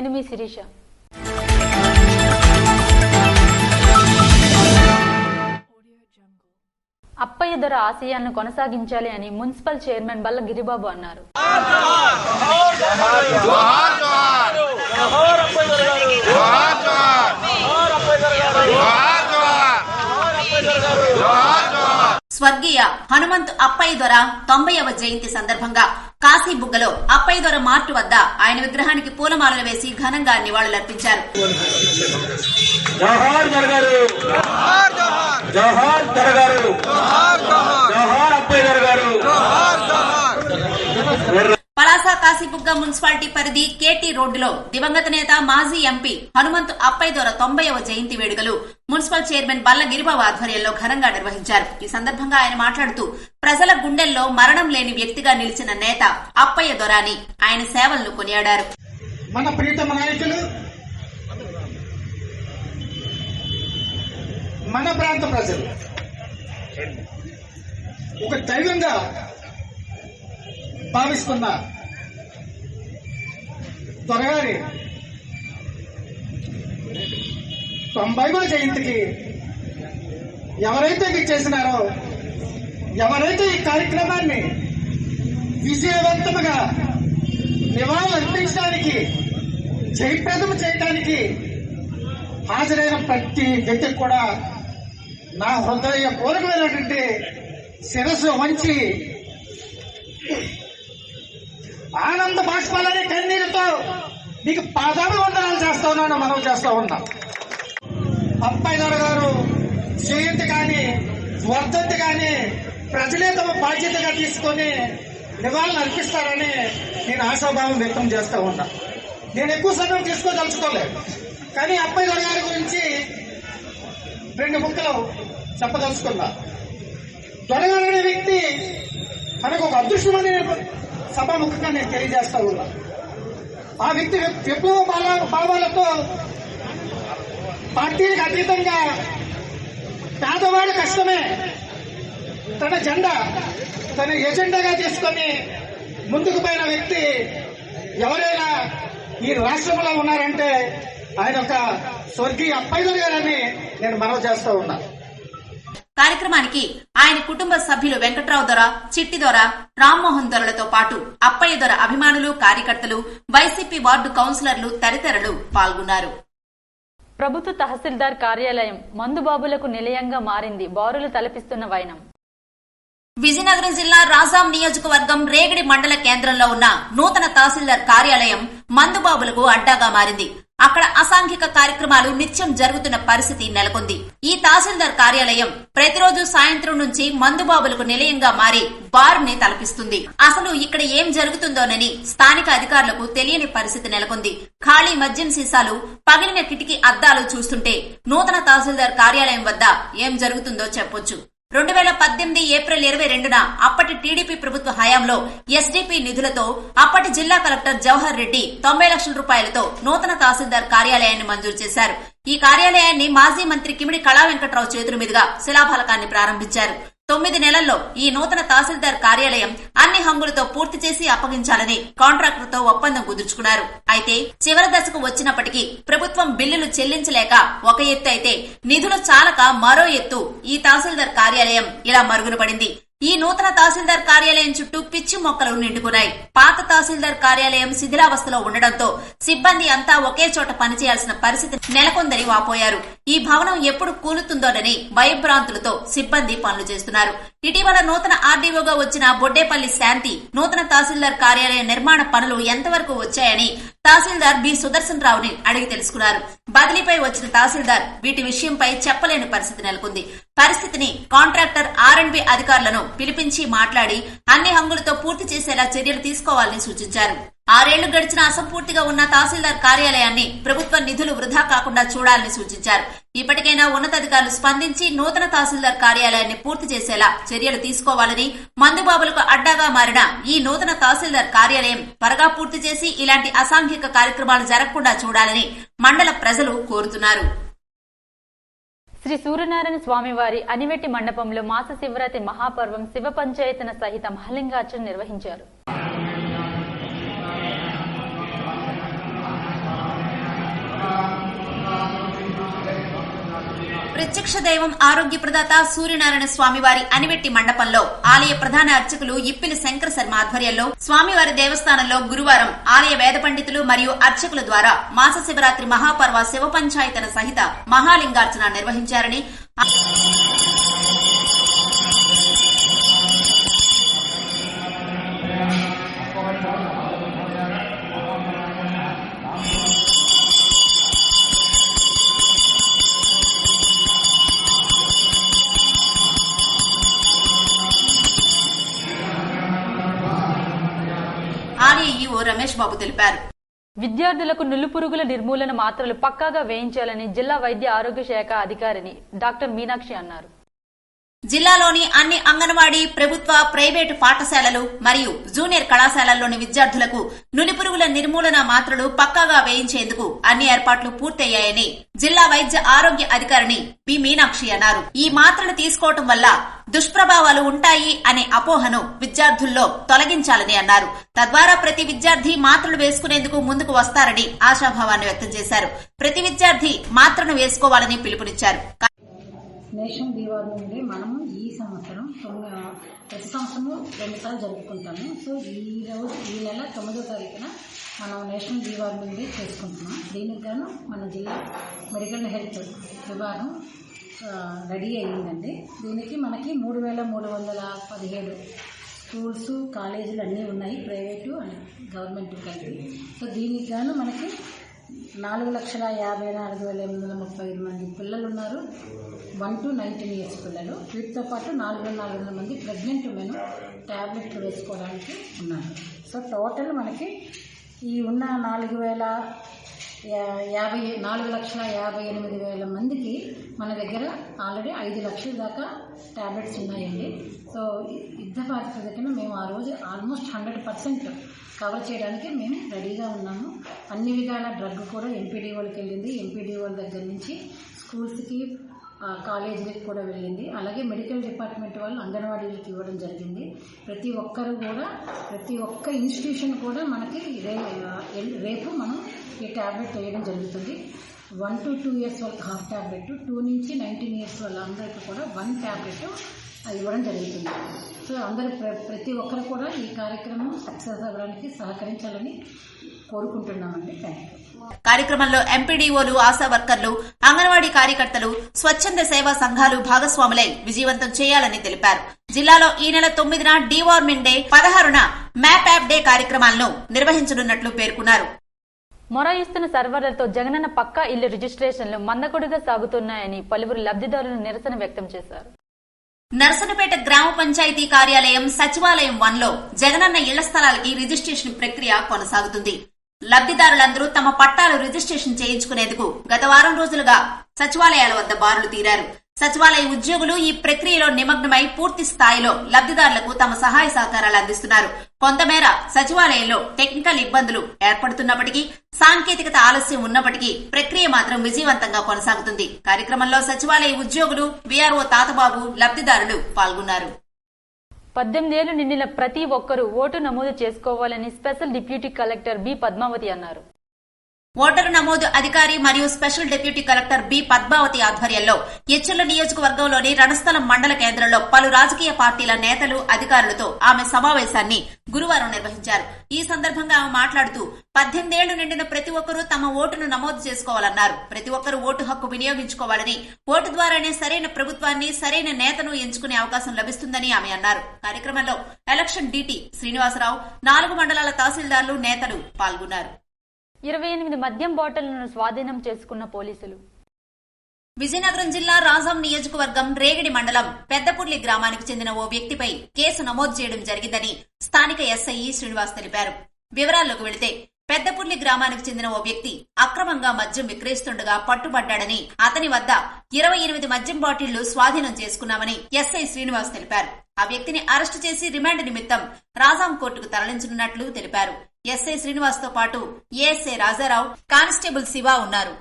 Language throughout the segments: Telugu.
నేను మీ శిరీష. అప్పయ్య దొర ఆశయాలను కొనసాగించాలి అని మున్సిపల్ చైర్మన్ బల్ల గిరిబాబు అన్నారు. స్వర్గీయ హనుమంతు అప్పయ్య దొర 90వ జయంతి సందర్భంగా కాశీబుగ్గలో అప్పయ్య దొర మార్టు వద్ద ఆయన విగ్రహానికి పూలమాలలు వేసి ఘనంగా నివాళులర్పించారు. పలాస కాశీబుగ్గ మున్సిపాలిటీ పరిధి కేటీ రోడ్డులో దివంగత నేత మాజీ ఎంపీ హనుమంతు అప్పయ్య దొర 90వ జయంతి వేడుకలు మున్సిపల్ చైర్మన్ బల్ల గిరిబాబు ఆధ్వర్యంలో ఘనంగా నిర్వహించారు. ఈ సందర్భంగా ఆయన మాట్లాడుతూ ప్రజల గుండెల్లో మరణం లేని వ్యక్తిగా నిలిచిన నేత అప్పయ్య దొర అని ఆయన సేవలను కొనియాడారు. మన ప్రీతమ నాయకులు, మన ప్రాంత ప్రజలు ఒక దైవంగా భావిస్తున్న దొరగారి 90వ జయంతికి ఎవరైతే విచ్చేసినారో, ఎవరైతే ఈ కార్యక్రమాన్ని విజయవంతంగా నివాళులు అర్పించడానికి, జయప్రదం చేయడానికి హాజరైన ప్రతి వ్యక్తికి కూడా నా హృదయపూర్వకమైనటువంటి శిరస్సు వంచి ఆనంద బాష్పాలనే కన్నీరుతో మీకు పాదాభివందనాలు చేస్తా ఉన్నాను, మనం చేస్తా ఉన్నాం. అప్పయ్య దొర గారు జయంతి కానీ వర్ధంతి కానీ ప్రజలే తమ బాధ్యతగా తీసుకొని నివాళులు అర్పిస్తారని నేను ఆశాభావం వ్యక్తం చేస్తా ఉన్నా. నేను ఎక్కువ సమయం తీసుకోదలుచుకోలేదు, కానీ అప్పయ్య దొర గారి గురించి 2 ముక్కలు చెప్పదలుచుకున్నా. దొరగారు అనే వ్యక్తి మనకు ఒక అదృష్టమని సభాముఖంగా నేను తెలియజేస్తా ఉన్నా. ఆ వ్యక్తి విప్లవ భావాలతో పార్టీలకు అతీతంగా పేదవాడి కష్టమే తన జెండా, తన ఎజెండాగా తీసుకొని ముందుకు పోయిన వ్యక్తి ఎవరైనా ఈ రాష్ట్రంలో ఉన్నారంటే ఆయన ఒక స్వర్గీయ అప్పయ్య దొర గారని నేను మనవి చేస్తా ఉన్నా. కార్యక్రమానికి ఆయన కుటుంబ సభ్యులు వెంకట్రావు దొర, చిట్టి దొర, రామ్మోహన్ దొరలతో పాటు అప్పయ్య దొర అభిమానులు, కార్యకర్తలు, వైసీపీ వార్డు కౌన్సిలర్లు తదితరులు పాల్గొన్నారు. ప్రభుత్వ తహసీల్దార్ కార్యాలయం మందుబాబులకు నిలయంగా మారింది. బారులు తలపిస్తున్న వైనం. విజయనగరం జిల్లా రాజాం నియోజకవర్గం రేగడి మండల కేంద్రంలో ఉన్న నూతన తహసీల్దార్ కార్యాలయం మందుబాబులకు అడ్డాగా మారింది. అక్కడ అసాంఘిక కార్యక్రమాలు నిత్యం జరుగుతున్న పరిస్థితి నెలకొంది. ఈ తహసీల్దార్ కార్యాలయం ప్రతిరోజు సాయంత్రం నుంచి మందుబాబులకు నిలయంగా మారి బార్ ని తలపిస్తుంది. అసలు ఇక్కడ ఏం జరుగుతుందోనని స్థానిక అధికారులకు తెలియని పరిస్థితి నెలకొంది. ఖాళీ మద్యం సీసాలు, పగిలిన కిటికీ అద్దాలు చూస్తుంటే నూతన తహసీల్దార్ కార్యాలయం వద్ద ఏం జరుగుతుందో చెప్పొచ్చు. 2018 ఏప్రిల్ 22న అప్పటి టీడీపీ ప్రభుత్వ హయాంలో ఎస్డీపీ నిధులతో అప్పటి జిల్లా కలెక్టర్ జవహర్ రెడ్డి 90 లక్షల రూపాయలతో నూతన తహసీల్దార్ కార్యాలయాన్ని మంజూరు చేశారు. ఈ కార్యాలయాన్ని మాజీ మంత్రి కిమిడి కళా వెంకట్రావు చేతుల మీదుగా శిలాఫలకాన్ని ప్రారంభించారు. 9 నెలల్లో ఈ నూతన తహసీల్దార్ కార్యాలయం అన్ని హంగులతో పూర్తి చేసి అప్పగించాలని కాంట్రాక్టర్తో ఒప్పందం కుదుర్చుకున్నారు. అయితే చివరి దశకు వచ్చినప్పటికీ ప్రభుత్వం బిల్లులు చెల్లించలేక ఒక ఎత్తు అయితే నిధులు చాలక మరో ఎత్తు ఈ తహసీల్దార్ కార్యాలయం ఇలా మరుగున పడింది. ఈ నూతన తహసీల్దార్ కార్యాలయం చుట్టూ పిచ్చి మొక్కలు నిండుకున్నాయి. పాత తహసీల్దార్ కార్యాలయం శిథిలావస్థలో ఉండడంతో సిబ్బంది అంతా ఒకే చోట పనిచేయాల్సిన పరిస్థితి నెలకొందని వాపోయారు. ఈ భవనం ఎప్పుడు కూలుతుందోనని భయభ్రాంతులతో సిబ్బంది పనులు చేస్తున్నారు. ఇటీవల నూతన ఆర్డీఓగా వచ్చిన బొడ్డేపల్లి శాంతి నూతన తహసీల్దార్ కార్యాలయ నిర్మాణ పనులు ఎంతవరకు వచ్చాయని తహసీల్దార్ బి సుదర్శన్ రావుని అడిగి తెలుసుకున్నారు. బదిలీపై వచ్చిన తహసీల్దార్ వీటి విషయంపై చెప్పలేని పరిస్థితి నెలకొంది. పరిస్థితిని కాంట్రాక్టర్ ఆర్ఎండ్బి అధికారులను పిలిపించి మాట్లాడి అన్ని హంగులతో పూర్తి చేసేలా చర్యలు తీసుకోవాలని సూచించారు. 6 ఏళ్లు గడిచిన అసంపూర్తిగా ఉన్న తహసీల్దార్ కార్యాలయాన్ని ప్రభుత్వ నిధులు వృధా కాకుండా చూడాలని సూచించారు. ఇప్పటికైనా ఉన్నతాధికారులు స్పందించి నూతన తహసీల్దార్ కార్యాలయాన్ని పూర్తి చేసేలా చర్యలు తీసుకోవాలని, మందుబాబులకు అడ్డాగా మారిన ఈ నూతన తహసీల్దార్ కార్యాలయం త్వరగా పూర్తి చేసి ఇలాంటి అసాంఘిక కార్యక్రమాలు జరగకుండా చూడాలని మండల ప్రజలు కోరుతున్నారు. శ్రీ సూర్యనారాయణ స్వామివారి అనివెట్టి మండపంలో మాస శివరాత్రి మహాపర్వం శివ పంచాయతన సహిత మహాలింగార్చన నిర్వహించారు. ప్రత్యక్ష దైవం ఆరోగ్య ప్రదాత సూర్యనారాయణ స్వామివారి అనివెట్టి మండపంలో ఆలయ ప్రధాన అర్చకులు ఇప్పిలి శంకర శర్మ ఆధ్వర్యంలో స్వామివారి దేవస్థానంలో గురువారం ఆలయ వేద పండితులు మరియు అర్చకుల ద్వారా మాస శివరాత్రి మహాపర్వ శివ పంచాయతన సహిత మహాలింగార్చన నిర్వహించారని ఆలయ ఈవో రమేష్ బాబు తెలిపారు. విద్యార్థులకు నులిపురుగుల నిర్మూలన మాత్రలు పక్కాగా వేయించాలని జిల్లా వైద్య ఆరోగ్య శాఖ అధికారిని డాక్టర్ మీనాక్షి అన్నారు. జిల్లాలోని అన్ని అంగన్వాడీ ప్రభుత్వ ప్రైవేటు పాఠశాలలు మరియు జూనియర్ కళాశాలల్లోని విద్యార్థులకు నులిపురుగుల నిర్మూలన మాత్రలు పక్కాగా వేయించేందుకు అన్ని ఏర్పాట్లు పూర్తయ్యాయని జిల్లా వైద్య ఆరోగ్య అధికారిని బి మీనాక్షి అన్నారు. ఈ మాత్రలు తీసుకోవటం వల్ల దుష్ప్రభావాలు ఉంటాయి అనే అపోహను విద్యార్థుల్లో తొలగించాలని అన్నారు. తద్వారా ప్రతి విద్యార్థి మాత్రలు వేసుకునేందుకు ముందుకు వస్తారని ఆశాభావాన్ని వ్యక్తం చేశారు. ప్రతి విద్యార్థి మాత్రను వేసుకోవాలని పిలుపునిచ్చారు. నేషనల్ డివార్మింగ్ డే మనము ఈ సంవత్సరం ప్రతి సంవత్సరము 2 సార్లు జరుపుకుంటాము. సో ఈ నెల 9వ తారీఖున మనం నేషనల్ డివార్మింగ్ డే చేసుకుంటున్నాం. దీనికి గాను మన జిల్లా మెడికల్ హెల్త్ విభాగం రెడీ అయ్యిందండి. దీనికి మనకి 3,317 స్కూల్స్ కాలేజీలు అన్నీ ఉన్నాయి, ప్రైవేటు అండ్ గవర్నమెంట్ కలిపి. సో దీనికి గాను మనకి 4,54,835 మంది పిల్లలు ఉన్నారు, 1 to 19 years పిల్లలు. వీటితో పాటు 4,400 మంది ప్రెగ్నెంట్ ఉమెన్ ట్యాబ్లెట్లు వేసుకోవడానికి ఉన్నారు. సో టోటల్ మనకి ఈ ఉన్న 4,58,000 మందికి మన దగ్గర ఆల్రెడీ 5 లక్షల దాకా ట్యాబ్లెట్స్ ఉన్నాయండి. సో యుద్ధ ప్రాతిపదికన మేము ఆ రోజు ఆల్మోస్ట్ 100% కవర్ చేయడానికి మేము రెడీగా ఉన్నాము. అన్ని విధాల డ్రగ్ కూడా ఎంపీడీఓలకి వెళ్ళింది. ఎంపీడీఓల దగ్గర నుంచి స్కూల్స్కి కాలేజీలకు కూడా వెళ్ళింది. అలాగే మెడికల్ డిపార్ట్మెంట్ వాళ్ళు అంగన్వాడీలకు ఇవ్వడం జరిగింది. ప్రతి ఒక్కరు కూడా ప్రతి ఒక్క ఇన్స్టిట్యూషన్ కూడా మనకి రేపు మనం ఈ ట్యాబ్లెట్ వేయడం జరుగుతుంది. 1 to 2 years వాళ్ళకి హాఫ్ ట్యాబ్లెట్, 2 నుంచి 19 years వాళ్ళందరికీ కూడా 1 ట్యాబ్లెట్ ఇవ్వడం జరుగుతుంది. సో అందరూ ప్రతి ఒక్కరు కూడా ఈ కార్యక్రమం సక్సెస్ అవ్వడానికి సహకరించాలని కోరుకుంటున్నామండి. Thank you. కార్యక్రమంలో ఎంపీడీఓలు, ఆశా వర్కర్లు, అంగన్వాడీ కార్యకర్తలు, స్వచ్ఛంద సేవా సంఘాలు భాగస్వాములై విజయవంతం చేయాలని తెలిపారు. జిల్లాలో ఈ నెల 9న డివార్మింగ్ డే, 16న మ్యాప్ యాప్ డే కార్యక్రమాలను నిర్వహించనున్నట్లు పేర్కొన్నారు. మొరాయిస్తున్న సర్వర్లతో జగనన్న పక్కా ఇల్లు రిజిస్ట్రేషన్లు మందకొడిగా సాగుతున్నాయని పలువురు లబ్ధిదారులు నిరసన వ్యక్తం చేశారు. నర్సనపేట గ్రామ పంచాయతీ కార్యాలయం సచివాలయం 1లో జగనన్న ఇళ్ల స్థలాలకి రిజిస్ట్రేషన్ ప్రక్రియ కొనసాగుతుంది. లబ్ధిదారులందరూ తమ పట్టాలు రిజిస్ట్రేషన్ చేయించుకునేందుకు గత వారం రోజులుగా సచివాలయాల వద్ద బారులు తీరారు. సచివాలయ ఉద్యోగులు ఈ ప్రక్రియలో నిమగ్నమై పూర్తి స్థాయిలో లబ్ధిదారులకు తమ సహాయ సహకారాలు అందిస్తున్నారు. కొంతమేర సచివాలయంలో టెక్నికల్ ఇబ్బందులు ఏర్పడుతున్నప్పటికీ, సాంకేతికత ఆలస్యం ఉన్నప్పటికీ ప్రక్రియ మాత్రం విజయవంతంగా కొనసాగుతుంది. కార్యక్రమంలో సచివాలయ ఉద్యోగులు, వీఆర్ఓ తాతబాబు, లబ్ధిదారులు పాల్గొన్నారు. 18 ఏళ్లు నిండిన ప్రతి ఒక్కరూ ఓటు నమోదు చేసుకోవాలని special deputy collector B Padmavathi అన్నారు. ఓటరు నమోదు అధికారి మరియు special deputy collector B Padmavathi ఆధ్వర్యంలో ఎచ్చెర్ల నియోజకవర్గంలోని రణస్థలం మండల కేంద్రంలో పలు రాజకీయ పార్టీల నేతలు, అధికారులతో ఆమె సమావేశాన్ని గురువారం నిర్వహించారు. ఈ సందర్భంగా ఆమె మాట్లాడుతూ 18 ఏళ్లు నిండిన ప్రతి ఒక్కరూ తమ ఓటును నమోదు చేసుకోవాలన్నారు. ప్రతి ఒక్కరూ ఓటు హక్కు వినియోగించుకోవాలని, ఓటు ద్వారానే సరైన ప్రభుత్వాన్ని, సరైన నేతను ఎంచుకునే అవకాశం లభిస్తుందని ఆమె అన్నారు. కార్యక్రమంలో ఎలక్షన్ డీటీ శ్రీనివాసరావు, 4 మండలాల తహసీల్దార్లు, నేతలు పాల్గొన్నారు. 28 మద్యం బాటిళ్లను స్వాధీనం చేసుకున్న పోలీసులు. విజయనగరం జిల్లా రాజాం నియోజకవర్గం రేగిడి మండలం పెద్దపుర్లి గ్రామానికి చెందిన ఓ వ్యక్తిపై కేసు నమోదు చేయడం జరిగిందని స్థానిక ఎస్ఐ శ్రీనివాస్ తెలిపారు. వివరాల్లోకి వెళితే పెద్దపుర్లి గ్రామానికి చెందిన ఓ వ్యక్తి అక్రమంగా మద్యం విక్రయిస్తుండగా పట్టుబడ్డాడని, అతని వద్ద 28 మద్యం బాటిళ్లు స్వాధీనం చేసుకున్నామని ఎస్ఐ శ్రీనివాస్ తెలిపారు. ఆ వ్యక్తిని అరెస్టు చేసి రిమాండ్ నిమిత్తం రాజాం కోర్టుకు తరలించనున్నట్లు తెలిపారు. ఎస్ఐ శ్రీనివాస్ తో పాటు ఏఎస్ఐ రాజారావు, కానిస్టేబుల్ శివ ఉన్నారు.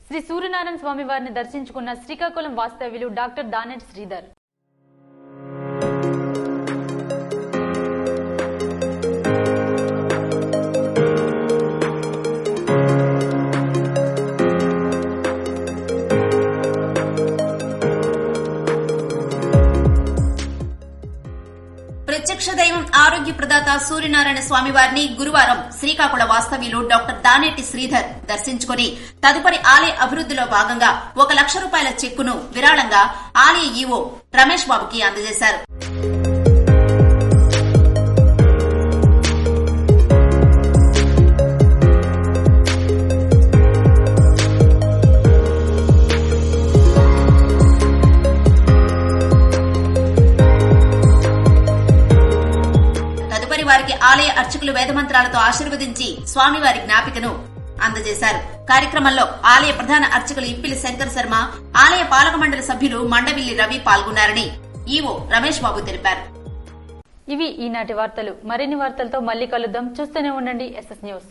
శ్రీ సూర్యనారాయణ స్వామి వారిని దర్శించుకున్న శ్రీకాకుళం వాస్తవ్యులు డాక్టర్ దానెట్ శ్రీధర్. ప్రదాత సూర్యనారాయణ స్వామి వారిని గురువారం శ్రీకాకుళ వాస్తవ్యులు డాక్టర్ దానేటి శ్రీధర్ దర్శించుకుని తదుపరి ఆలయ అభివృద్దిలో భాగంగా 1 లక్ష రూపాయల చెక్కును విరాళంగా ఆలయ ఈవో రమేష్ బాబుకి అందజేశారు. వారికి ఆలయ అర్చకులు వేదమంత్రాలతో ఆశీర్వదించి స్వామివారి జ్ఞాపికను అందజేశారు. కార్యక్రమంలో ఆలయ ప్రధాన అర్చకులు ఇప్పిలి శంకర్ శర్మ, ఆలయ పాలక మండలి సభ్యులు మండవిల్లి రవి పాల్గొన్నారని ఈవో రమేష్ బాబు తెలిపారు. ఇవి ఈనాటి వార్తలు. మరిన్ని వార్తలతో మళ్లీ కలుద్దాం. చూస్తూనే ఉండండి SS న్యూస్.